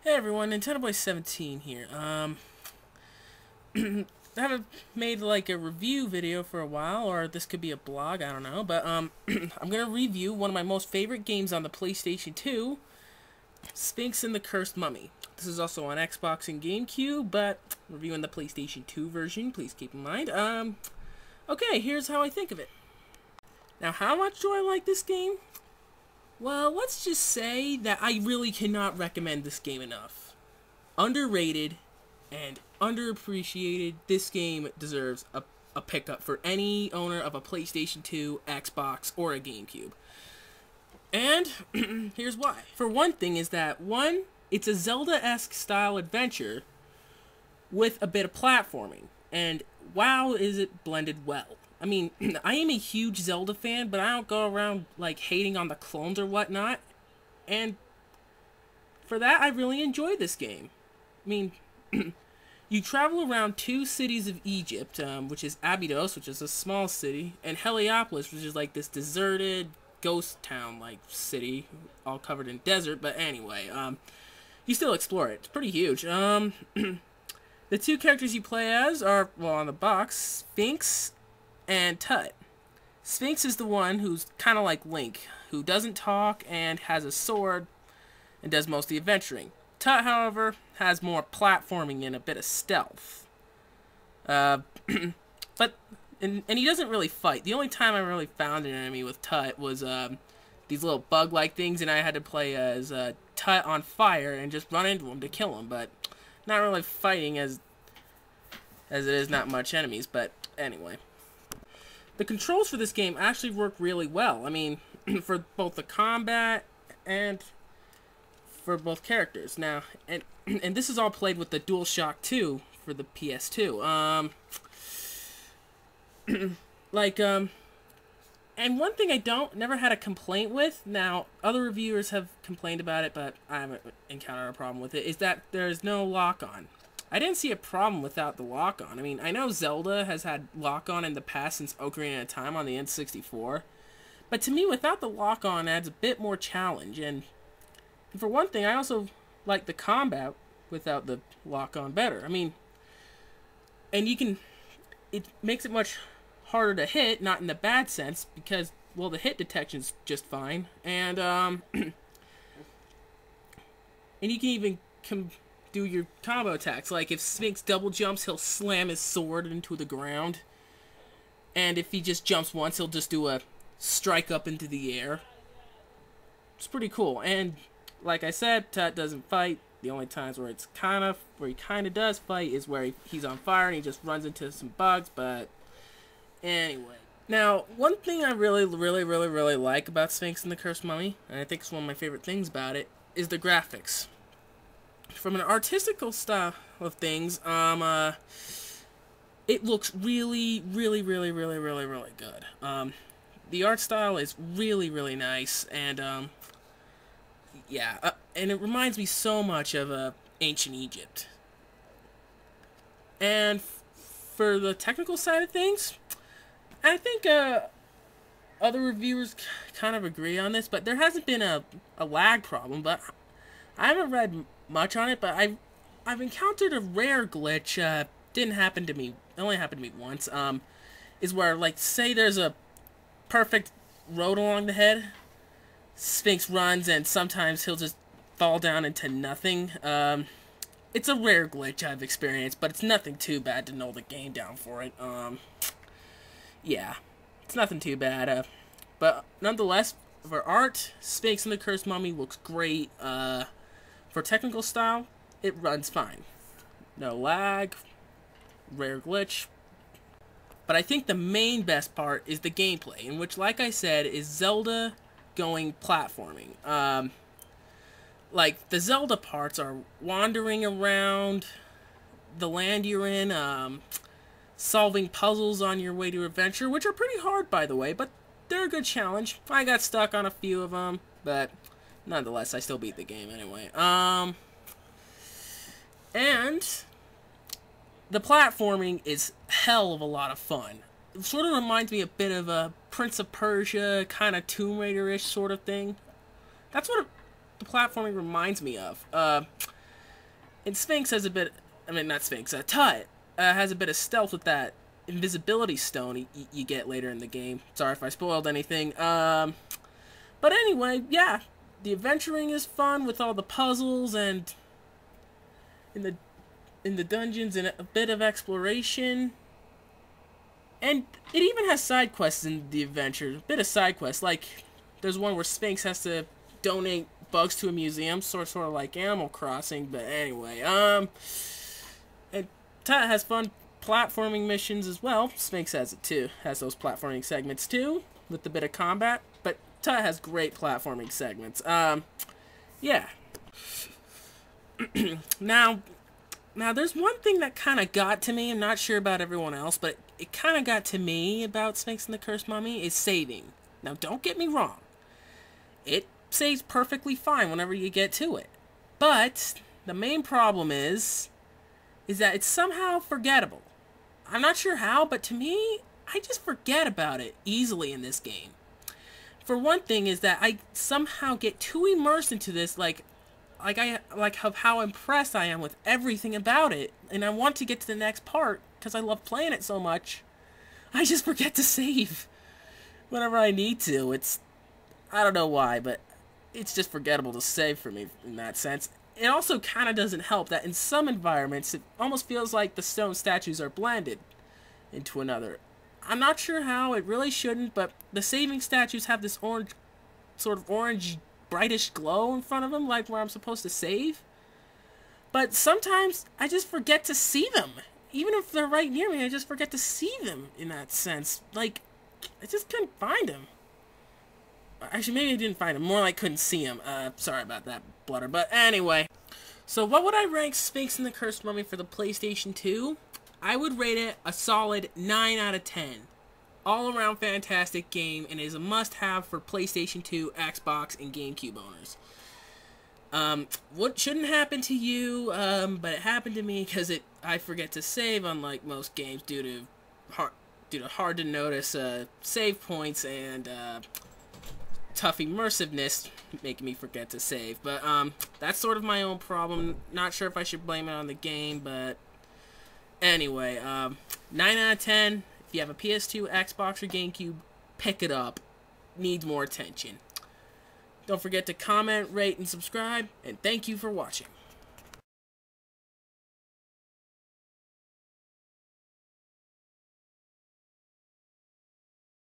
Hey everyone, nintendoboy17 here. I haven't made like a review video for a while, or this could be a blog, I don't know, but I'm gonna review one of my most favorite games on the PlayStation 2, Sphinx and the Cursed Mummy. This is also on Xbox and Gamecube, but reviewing the PlayStation 2 version, please keep in mind. Okay, here's how I think of it. Now, how much do I like this game? Well, let's just say that I really cannot recommend this game enough. Underrated and underappreciated, this game deserves a pickup for any owner of a PlayStation 2, Xbox, or a Gamecube. And here's why. For one thing is that, one, it's a Zelda-esque style adventure with a bit of platforming. And wow, is it blended well. I mean, I am a huge Zelda fan, but I don't go around, like, hating on the clones or whatnot. And for that, I really enjoy this game. I mean, you travel around two cities of Egypt, which is Abydos, which is a small city, and Heliopolis, which is, like, this deserted ghost town-like city, all covered in desert. But anyway, you still explore it. It's pretty huge. The two characters you play as are, well, on the box, Sphinx and Tut. Sphinx is the one who's kind of like Link, who doesn't talk and has a sword and does most of the adventuring. Tut, however, has more platforming and a bit of stealth. And he doesn't really fight. The only time I really found an enemy with Tut was these little bug-like things, and I had to play as Tut on fire and just run into him to kill him, but not really fighting as it is not much enemies, but anyway. The controls for this game actually work really well. I mean, for both the combat and for both characters. Now, and this is all played with the DualShock 2 for the PS2. And one thing I never had a complaint with, now, other reviewers have complained about it, but I haven't encountered a problem with it, is that there's no lock-on. I didn't see a problem without the lock-on. I mean, I know Zelda has had lock-on in the past since Ocarina of Time on the N64, but to me, without the lock-on adds a bit more challenge, and for one thing, I also like the combat without the lock-on better. I mean, and it makes it much harder to hit, not in the bad sense, because, well, the hit detection's just fine, and and you can even do your combo attacks. Like, if Sphinx double jumps, he'll slam his sword into the ground. And if he just jumps once, he'll just do a strike up into the air. It's pretty cool. And, like I said, Tut doesn't fight. The only times where he kind of does fight is where he's on fire and he just runs into some bugs, but anyway. Now, one thing I really like about Sphinx and the Cursed Mummy, and I think it's one of my favorite things about it, is the graphics. From an artistical style of things, it looks really good. The art style is really nice, and yeah, and it reminds me so much of ancient Egypt. And for the technical side of things, I think other reviewers kind of agree on this, but there hasn't been a lag problem. But I haven't read much on it, but I've encountered a rare glitch. Didn't happen to me. It only happened to me once. Is where, like, say there's a perfect road along the head, Sphinx runs, and sometimes he'll just fall down into nothing. It's a rare glitch I've experienced, but it's nothing too bad to know the game down for it. Yeah, it's nothing too bad. But nonetheless, for art, Sphinx and the Cursed Mummy looks great. For technical style, it runs fine. No lag, rare glitch. But I think the main best part is the gameplay, in which, like I said, is Zelda going platforming. Like, the Zelda parts are wandering around the land you're in, solving puzzles on your way to adventure, which are pretty hard, by the way, but they're a good challenge. I got stuck on a few of them, but nonetheless, I still beat the game anyway. And the platforming is hell of a lot of fun. It sort of reminds me a bit of a Prince of Persia, kind of Tomb Raider-ish sort of thing. That's what the platforming reminds me of. And Sphinx has a bit, I mean, not Sphinx, Tut has a bit of stealth with that invisibility stone you get later in the game. Sorry if I spoiled anything. But anyway, yeah, the adventuring is fun with all the puzzles and in the dungeons and a bit of exploration. And it even has side quests in the adventure. A bit of side quests, like there's one where Sphinx has to donate bugs to a museum, sort of like Animal Crossing. But anyway, and Tut has fun platforming missions as well. Sphinx has it too. Has those platforming segments too, with a bit of combat. But Tut has great platforming segments. Yeah. Now there's one thing that kind of got to me. I'm not sure about everyone else, but it kind of got to me about Sphinx and the Cursed Mummy is saving. Now, don't get me wrong. It saves perfectly fine whenever you get to it. But the main problem is that it's somehow forgettable. I'm not sure how, but to me, I just forget about it easily in this game. For one thing is that I somehow get too immersed into this, like how impressed I am with everything about it, and I want to get to the next part because I love playing it so much. I just forget to save whenever I need to. I don't know why, but it's just forgettable to save for me in that sense. It also kind of doesn't help that in some environments it almost feels like the stone statues are blended into another. I'm not sure how, it really shouldn't, but the saving statues have this orange brightish glow in front of them, like where I'm supposed to save. But sometimes I just forget to see them. Even if they're right near me, I just forget to see them in that sense. Like, I just couldn't find them. Actually, maybe I didn't find them. More like couldn't see them. Sorry about that, Blutter. But anyway. So what would I rank Sphinx and the Cursed Mummy for the PlayStation 2? I would rate it a solid 9 out of 10. All-around fantastic game, and is a must-have for PlayStation 2, Xbox, and Gamecube owners. What shouldn't happen to you, but it happened to me because I forget to save, unlike most games, due to hard-to-notice save points and tough immersiveness making me forget to save. But that's sort of my own problem. Not sure if I should blame it on the game, but anyway, 9 out of 10. If you have a PS2, Xbox, or Gamecube, pick it up. Needs more attention. Don't forget to comment, rate, and subscribe, and thank you for watching.